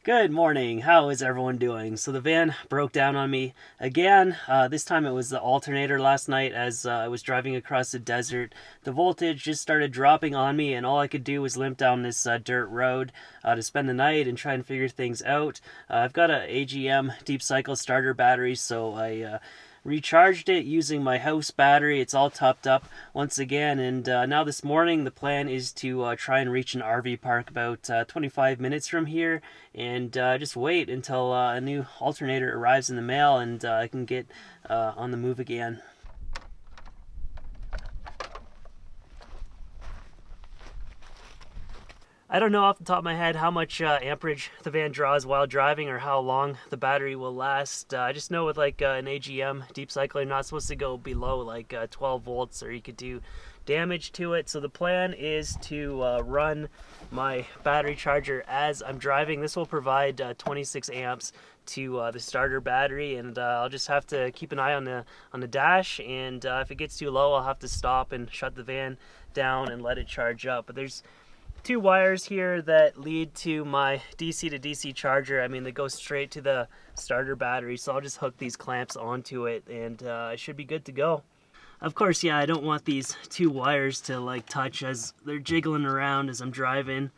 Good morning. How is everyone doing? So the van broke down on me again. This time it was the alternator last night as I was driving across the desert. The voltage just started dropping on me, and all I could do was limp down this dirt road to spend the night and try and figure things out. I've got a AGM deep cycle starter battery, so I recharged it using my house battery. It's all topped up once again, and now this morning the plan is to try and reach an RV park about 25 minutes from here, and just wait until a new alternator arrives in the mail and I can get on the move again. I don't know off the top of my head how much amperage the van draws while driving or how long the battery will last. I just know with like an AGM deep cycle, you're not supposed to go below like 12 volts or you could do damage to it. So the plan is to run my battery charger as I'm driving. This will provide 26 amps to the starter battery, and I'll just have to keep an eye on the dash, and if it gets too low I'll have to stop and shut the van down and let it charge up. But there's two wires here that lead to my DC to DC charger. I mean, they go straight to the starter battery, so I'll just hook these clamps onto it and I should be good to go. Of course, yeah, I don't want these two wires to like touch as they're jiggling around as I'm driving.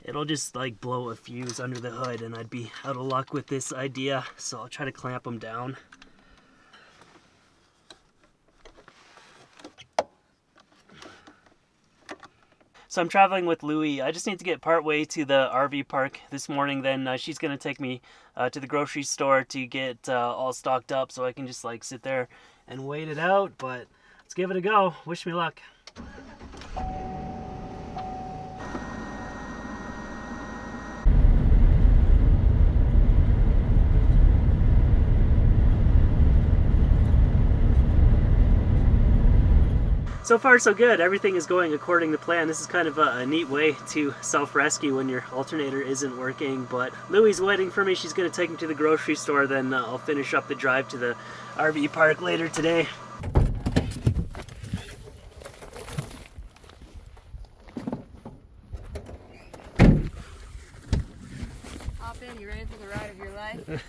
It'll just like blow a fuse under the hood and I'd be out of luck with this idea, so I'll try to clamp them down. So I'm traveling with Louie. I just need to get part way to the RV park this morning. Then she's going to take me to the grocery store to get all stocked up so I can just like sit there and wait it out. But let's give it a go. Wish me luck. So far so good. Everything is going according to plan. This is kind of a neat way to self-rescue when your alternator isn't working, but Louie's waiting for me. She's going to take me to the grocery store, then I'll finish up the drive to the RV park later today. Hop in, you ready for the ride of your life?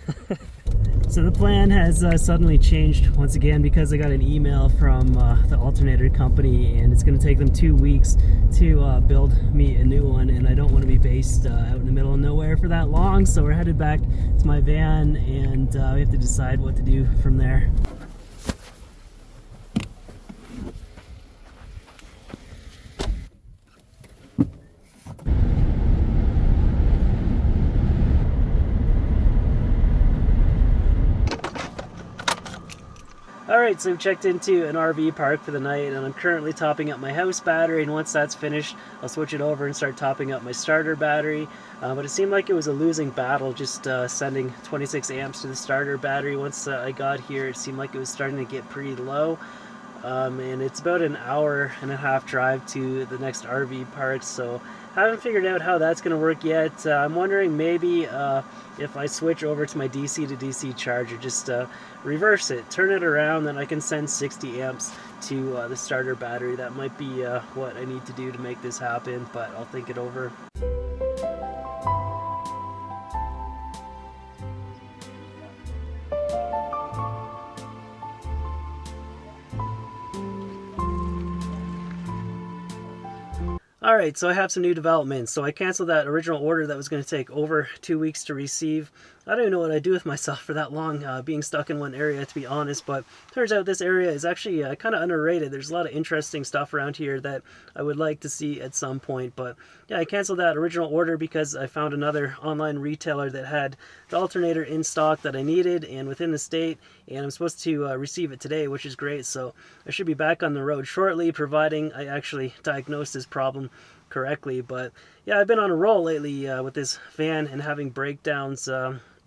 So the plan has suddenly changed once again because I got an email from the alternator company, and it's going to take them 2 weeks to build me a new one, and I don't want to be based out in the middle of nowhere for that long, so we're headed back to my van and we have to decide what to do from there. Alright, so I've checked into an RV park for the night, and I'm currently topping up my house battery, and once that's finished I'll switch it over and start topping up my starter battery. But it seemed like it was a losing battle just sending 26 amps to the starter battery. Once I got here it seemed like it was starting to get pretty low. And it's about an hour and a half drive to the next RV park, so I haven't figured out how that's going to work yet. I'm wondering maybe if I switch over to my DC to DC charger, just reverse it, turn it around, then I can send 60 amps to the starter battery. That might be what I need to do to make this happen, but I'll think it over. Alright, so I have some new developments. So I canceled that original order that was going to take over 2 weeks to receive. I don't even know what I'd do with myself for that long, being stuck in one area, to be honest, but turns out this area is actually kind of underrated. There's a lot of interesting stuff around here that I would like to see at some point, but yeah, I canceled that original order because I found another online retailer that had the alternator in stock that I needed and within the state, and I'm supposed to receive it today, which is great, so I should be back on the road shortly, providing I actually diagnose this problem correctly. But yeah, I've been on a roll lately with this van and having breakdowns.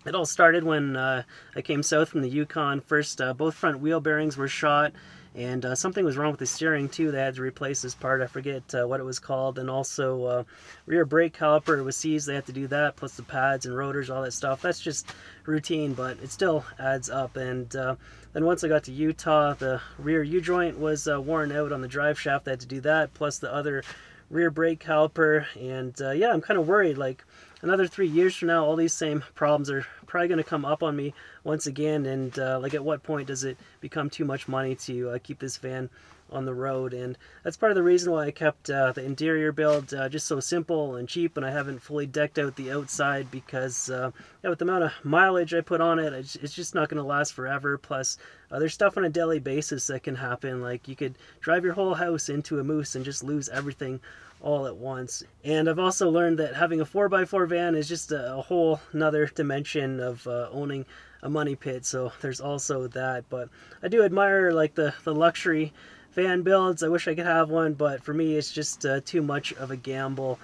It all started when I came south from the Yukon. First, both front wheel bearings were shot, and something was wrong with the steering too. They had to replace this part. I forget what it was called. And also rear brake caliper was seized. They had to do that, plus the pads and rotors, all that stuff. That's just routine, but it still adds up. And then once I got to Utah, the rear U-joint was worn out on the drive shaft. They had to do that, plus the other rear brake caliper. And yeah, I'm kind of worried, like, another 3 years from now, all these same problems are probably going to come up on me once again. And like, at what point does it become too much money to keep this van on the road? And that's part of the reason why I kept the interior build just so simple and cheap, and I haven't fully decked out the outside, because yeah, with the amount of mileage I put on it, it's just not going to last forever. Plus there's stuff on a daily basis that can happen, like you could drive your whole house into a moose and just lose everything all at once. And I've also learned that having a 4x4 van is just a whole nother dimension of owning a money pit, so there's also that. But I do admire like the luxury van builds. I wish I could have one, but for me it's just too much of a gamble.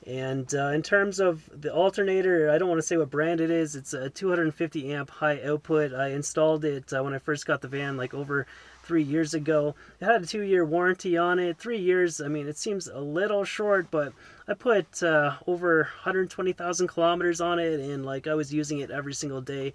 And in terms of the alternator, I don't want to say what brand it is. It's a 250 amp high output. I installed it when I first got the van, like over 3 years ago. It had a 2-year warranty on it. 3 years, I mean, it seems a little short, but I put over 120,000 kilometers on it, and like I was using it every single day.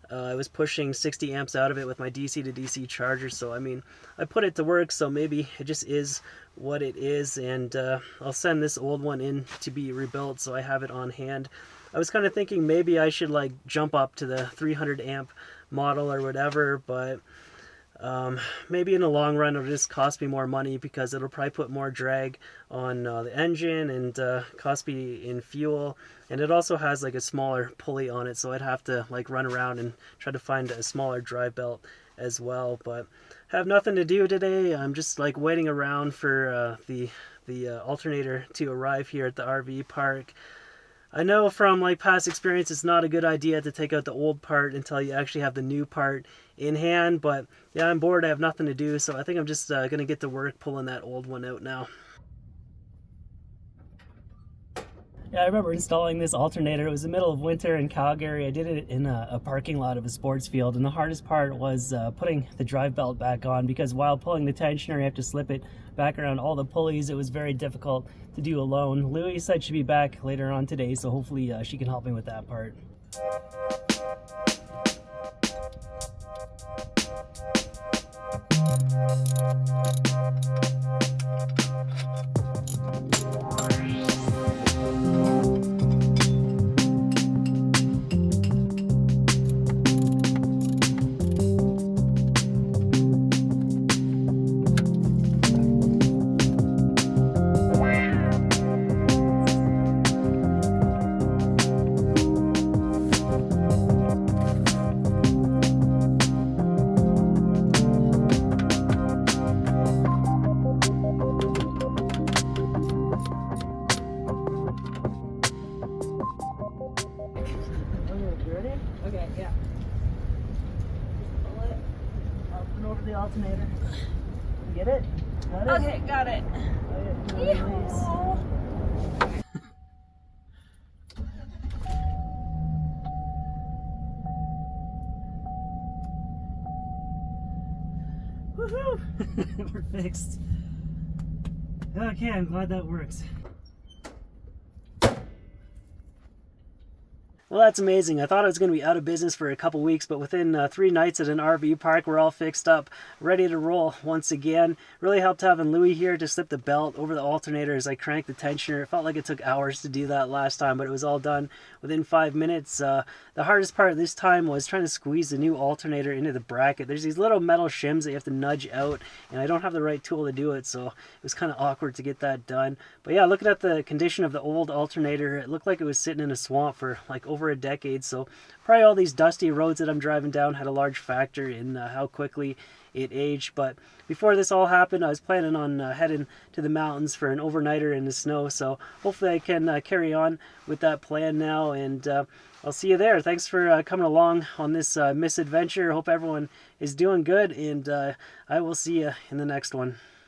I was pushing 60 amps out of it with my DC to DC charger, so I mean, I put it to work, so maybe it just is what it is. And I'll send this old one in to be rebuilt, so I have it on hand. I was kind of thinking maybe I should like jump up to the 300 amp model or whatever, but maybe in the long run it'll just cost me more money, because it'll probably put more drag on the engine and cost me in fuel. And it also has like a smaller pulley on it, so I'd have to like run around and try to find a smaller drive belt as well. But I have nothing to do today. I'm just like waiting around for the alternator to arrive here at the RV park. I know from like past experience it's not a good idea to take out the old part until you actually have the new part in hand, but yeah, I'm bored, I have nothing to do, so I think I'm just gonna get to work pulling that old one out now. Yeah, I remember installing this alternator. It was the middle of winter in Calgary. I did it in a parking lot of a sports field, and the hardest part was putting the drive belt back on, because while pulling the tensioner you have to slip it back around all the pulleys. It was very difficult to do alone. Louie said she'd be back later on today, so hopefully she can help me with that part. Okay, yeah. Pull it up and over the alternator. Get it? Got it? Okay, got it. Yeehaw. Woohoo! We're fixed. Okay, I'm glad that works. Well, that's amazing. I thought I was going to be out of business for a couple weeks, but within 3 nights at an RV park, we're all fixed up, ready to roll once again. Really helped having Louie here to slip the belt over the alternator as I cranked the tensioner. It felt like it took hours to do that last time, but it was all done within 5 minutes. The hardest part this time was trying to squeeze the new alternator into the bracket. There's these little metal shims that you have to nudge out, and I don't have the right tool to do it, so it was kind of awkward to get that done. But yeah, looking at the condition of the old alternator, it looked like it was sitting in a swamp for like over a decade, so probably all these dusty roads that I'm driving down had a large factor in how quickly it aged. But before this all happened, I was planning on heading to the mountains for an overnighter in the snow, so hopefully I can carry on with that plan now, and I'll see you there. Thanks for coming along on this misadventure. Hope everyone is doing good, and I will see you in the next one.